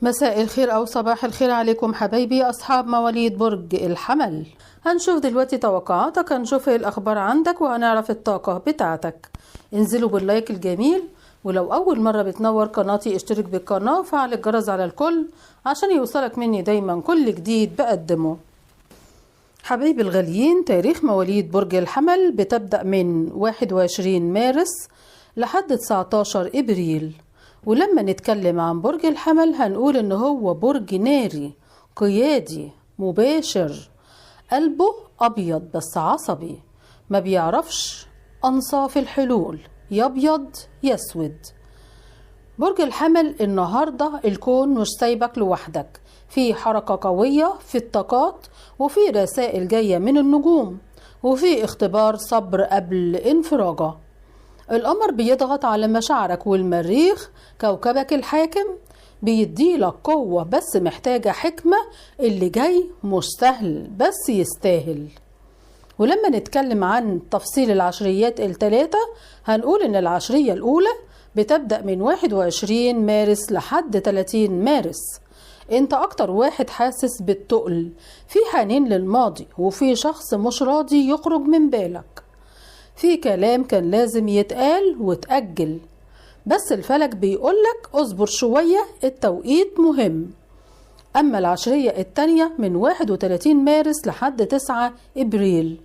مساء الخير أو صباح الخير عليكم حبايبي أصحاب مواليد برج الحمل. هنشوف دلوقتي توقعاتك، هنشوف ايه الأخبار عندك وهنعرف الطاقة بتاعتك. انزلوا باللايك الجميل، ولو أول مرة بتنور قناتي اشترك بالقناة وفعل الجرس على الكل عشان يوصلك مني دايما كل جديد بقدمه. حبايبي الغاليين، تاريخ مواليد برج الحمل بتبدأ من 21 مارس لحد 19 إبريل. ولما نتكلم عن برج الحمل هنقول ان هو برج ناري قيادي مباشر، قلبه ابيض بس عصبي، ما بيعرفش انصاف الحلول، يا ابيض يا اسود. برج الحمل النهارده الكون مش سايبك لوحدك، في حركة قوية في الطاقات، وفي رسائل جاية من النجوم، وفي اختبار صبر قبل انفراجه. القمر بيضغط على مشاعرك، والمريخ كوكبك الحاكم بيديلك قوة بس محتاجة حكمة. اللي جاي مش سهل بس يستاهل. ولما نتكلم عن تفصيل العشريات الثلاثة هنقول ان العشرية الأولى بتبدأ من 21 مارس لحد 30 مارس. انت اكتر واحد حاسس بالتقل، في حنين للماضي، وفي شخص مش راضي يخرج من بالك، في كلام كان لازم يتقال وتأجل، بس الفلك بيقولك اصبر شوية، التوقيت مهم. أما العشرية التانية من 31 مارس لحد 9 إبريل،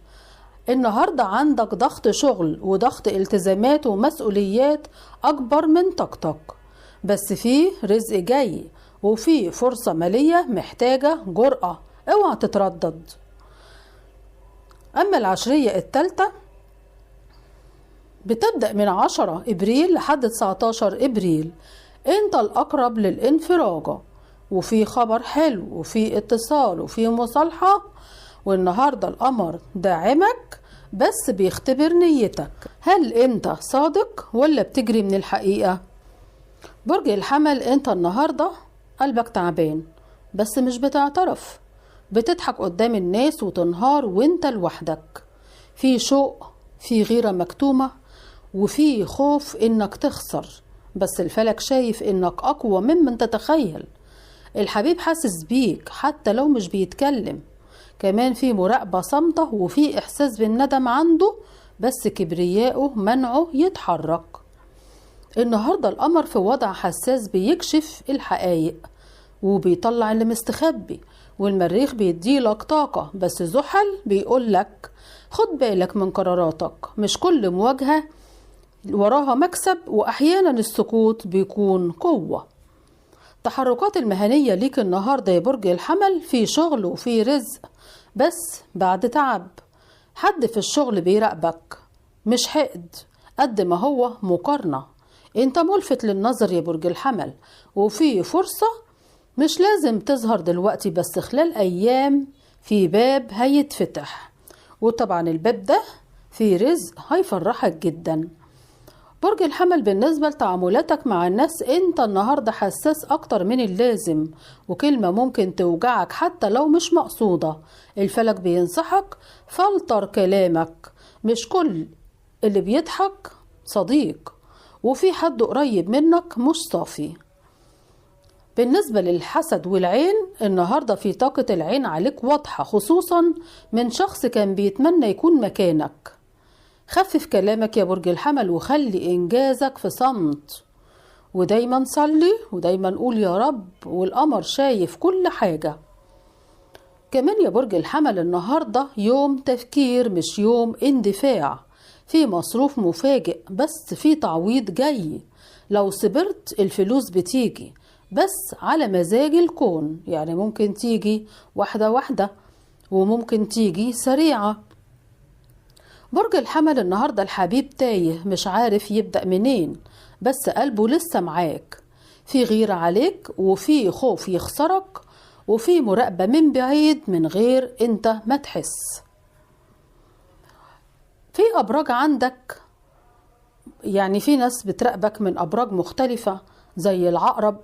النهاردة عندك ضغط شغل وضغط التزامات ومسؤوليات أكبر من طاقتك، بس فيه رزق جاي وفيه فرصة مالية محتاجة جرأة، اوعى تتردد. أما العشرية التالتة بتبدأ من 10 إبريل لحد 19 إبريل. انت الأقرب للانفراجة، وفي خبر حلو وفي اتصال وفي مصالحة، والنهاردة القمر داعمك بس بيختبر نيتك. هل انت صادق ولا بتجري من الحقيقة؟ برج الحمل انت النهاردة قلبك تعبان بس مش بتعترف، بتضحك قدام الناس وتنهار وانت لوحدك. في شوق، في غيرة مكتومة، وفي خوف انك تخسر، بس الفلك شايف انك اقوى ممن تتخيل. الحبيب حاسس بيك حتى لو مش بيتكلم، كمان في مراقبة صامتة وفي احساس بالندم عنده، بس كبرياءه منعه يتحرك. النهاردة القمر في وضع حساس بيكشف الحقائق وبيطلع اللي مستخبي، والمريخ بيديلك طاقة، بس زحل بيقولك خد بالك من قراراتك، مش كل مواجهة وراها مكسب، وأحيانا السكوت بيكون قوة. تحركات المهنية ليك النهاردة يا برج الحمل، في شغل وفي رزق بس بعد تعب. حد في الشغل بيراقبك، مش حقد قد ما هو مقارنة. انت ملفت للنظر يا برج الحمل، وفي فرصة مش لازم تظهر دلوقتي، بس خلال أيام في باب هيتفتح، وطبعا الباب ده في رزق هيفرحك جدا. برج الحمل بالنسبة لتعاملاتك مع الناس، انت النهاردة حساس اكتر من اللازم، وكلمة ممكن توجعك حتى لو مش مقصودة. الفلك بينصحك فلتر كلامك، مش كل اللي بيضحك صديق، وفي حد قريب منك مش صافي. بالنسبة للحسد والعين، النهاردة في طاقة العين عليك واضحة، خصوصا من شخص كان بيتمنى يكون مكانك. خفف كلامك يا برج الحمل وخلي إنجازك في صمت، ودايما صلي ودايما قول يا رب، والقمر شايف كل حاجة. كمان يا برج الحمل النهاردة يوم تفكير مش يوم اندفاع، في مصروف مفاجئ بس في تعويض جاي. لو صبرت الفلوس بتيجي بس على مزاج الكون، يعني ممكن تيجي واحدة واحدة وممكن تيجي سريعة. برج الحمل النهاردة الحبيب تايه مش عارف يبدأ منين، بس قلبه لسه معاك، في غيرة عليك وفي خوف يخسرك، وفي مراقبة من بعيد من غير انت ما تحس. في أبراج عندك، يعني في ناس بتراقبك من أبراج مختلفة، زي العقرب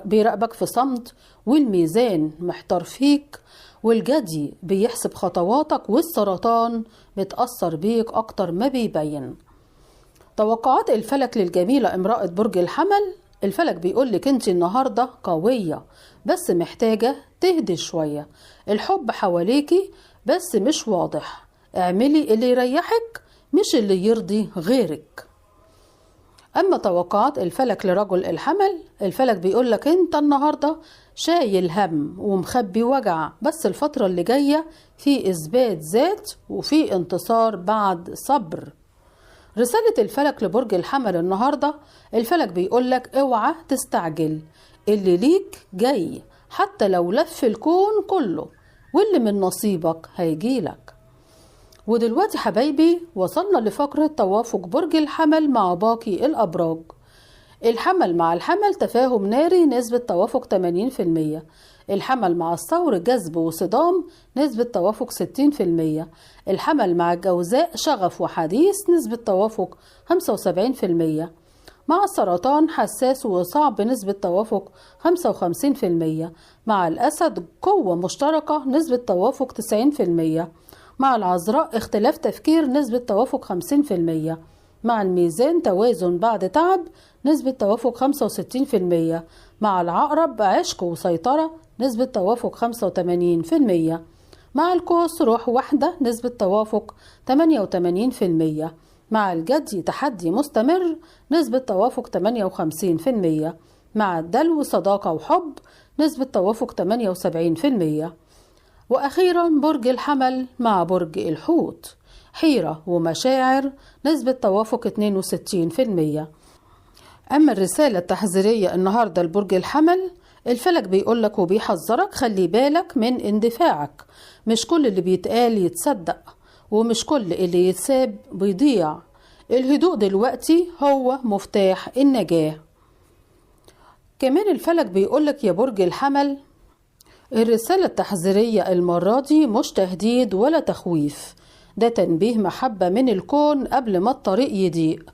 بيراقبك في صمت، والميزان محتار فيك، والجدي بيحسب خطواتك، والسرطان بتأثر بيك أكتر ما بيبين. توقعات الفلك للجميلة امرأة برج الحمل الفلك بيقولك انت النهاردة قوية بس محتاجة تهدي شوية. الحب حواليكي بس مش واضح. اعملي اللي يريحك مش اللي يرضي غيرك. أما توقعات الفلك لرجل الحمل، الفلك بيقولك انت النهاردة شايل هم ومخبي وجع، بس الفترة اللي جاية في إثبات ذات وفي انتصار بعد صبر. رسالة الفلك لبرج الحمل النهاردة، الفلك بيقولك اوعى تستعجل، اللي ليك جاي حتى لو لف الكون كله، واللي من نصيبك هيجيلك. ودلوقتي حبايبي وصلنا لفقرة توافق برج الحمل مع باقي الأبراج. الحمل مع الحمل تفاهم ناري نسبة توافق 80%. الحمل مع الثور جذب وصدام نسبة توافق 60%. الحمل مع الجوزاء شغف وحديث نسبة توافق 75%. مع السرطان حساس وصعب نسبة توافق 55%. مع الأسد قوة مشتركة نسبة توافق 90%. مع العذراء اختلاف تفكير نسبة توافق 50%. مع الميزان توازن بعد تعب نسبة توافق 65%. مع العقرب عشق وسيطرة نسبة توافق 85%. مع القوس روح واحدة نسبة توافق 88%. مع الجدي تحدي مستمر نسبة توافق 58%. مع الدلو صداقة وحب نسبة توافق 78%. وأخيرا برج الحمل مع برج الحوت حيرة ومشاعر نسبة توافق 62%. أما الرسالة التحذيرية النهاردة لبرج الحمل، الفلك بيقولك وبيحذرك خلي بالك من اندفاعك، مش كل اللي بيتقال يتصدق، ومش كل اللي يتساب بيضيع. الهدوء دلوقتي هو مفتاح النجاة. كمان الفلك بيقولك يا برج الحمل، الرسالة التحذيرية المرة دي مش تهديد ولا تخويف، ده تنبيه محبة من الكون قبل ما الطريق يضيق.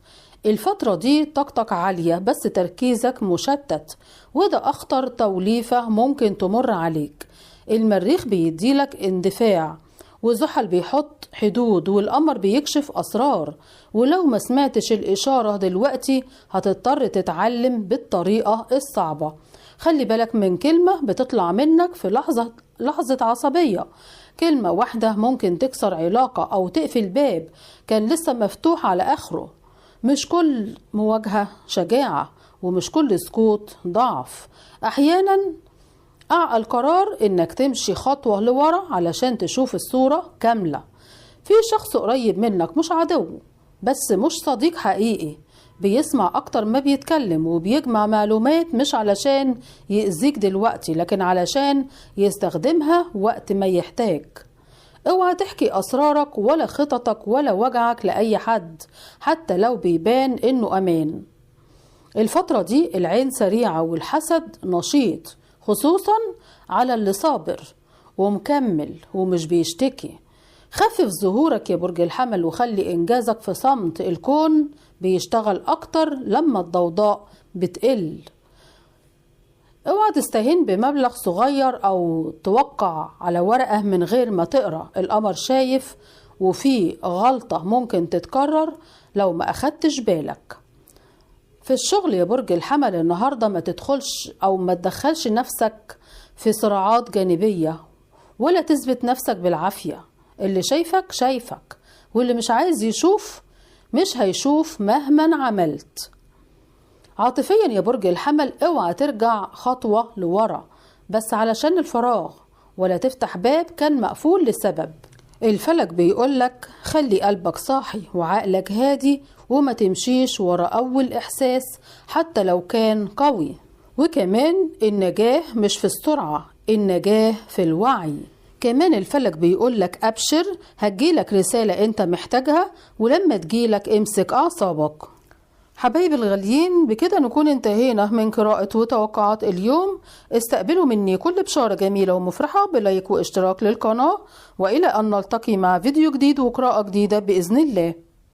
الفترة دي طاقتك عالية بس تركيزك مشتت، وده أخطر توليفة ممكن تمر عليك. المريخ بيديلك اندفاع، وزحل بيحط حدود، والقمر بيكشف أسرار. ولو ما سمعتش الإشارة دلوقتي هتضطر تتعلم بالطريقة الصعبة. خلي بالك من كلمة بتطلع منك في لحظة عصبية. كلمة واحدة ممكن تكسر علاقة أو تقفل باب كان لسه مفتوح على آخره. مش كل مواجهة شجاعة، ومش كل سكوت ضعف. أحيانا أعقل قرار إنك تمشي خطوة لورا علشان تشوف الصورة كاملة. في شخص قريب منك مش عدو، بس مش صديق حقيقي. بيسمع أكتر ما بيتكلم، وبيجمع معلومات مش علشان يأذيك دلوقتي، لكن علشان يستخدمها وقت ما يحتاج. اوعى تحكي أسرارك ولا خططك ولا وجعك لأي حد، حتى لو بيبان إنه أمان. الفترة دي العين سريعة والحسد نشيط، خصوصا على اللي صابر ومكمل ومش بيشتكي. خفف ظهورك يا برج الحمل وخلي إنجازك في صمت. الكون بيشتغل أكتر لما الضوضاء بتقل. اوعى تستهين بمبلغ صغير أو توقع على ورقة من غير ما تقرأ. القمر شايف وفي غلطة ممكن تتكرر لو ما أخدتش بالك. في الشغل يا برج الحمل النهاردة ما تدخلش أو ما تدخلش نفسك في صراعات جانبية، ولا تثبت نفسك بالعافية. اللي شايفك شايفك، واللي مش عايز يشوف مش هيشوف مهما عملت. عاطفيا يا برج الحمل اوعى ترجع خطوة لورا بس علشان الفراغ، ولا تفتح باب كان مقفول لسبب. الفلك بيقولك خلي قلبك صاحي وعقلك هادي، وما تمشيش ورا أول إحساس حتى لو كان قوي. وكمان النجاة مش في السرعة، النجاة في الوعي. كمان الفلك بيقولك أبشر، هتجيلك رسالة انت محتاجها، ولما تجيلك امسك أعصابك. حبايبي الغاليين، بكده نكون انتهينا من قراءة وتوقعات اليوم. استقبلوا مني كل بشارة جميلة ومفرحة بلايك واشتراك للقناة، وإلى أن نلتقي مع فيديو جديد وقراءة جديدة بإذن الله.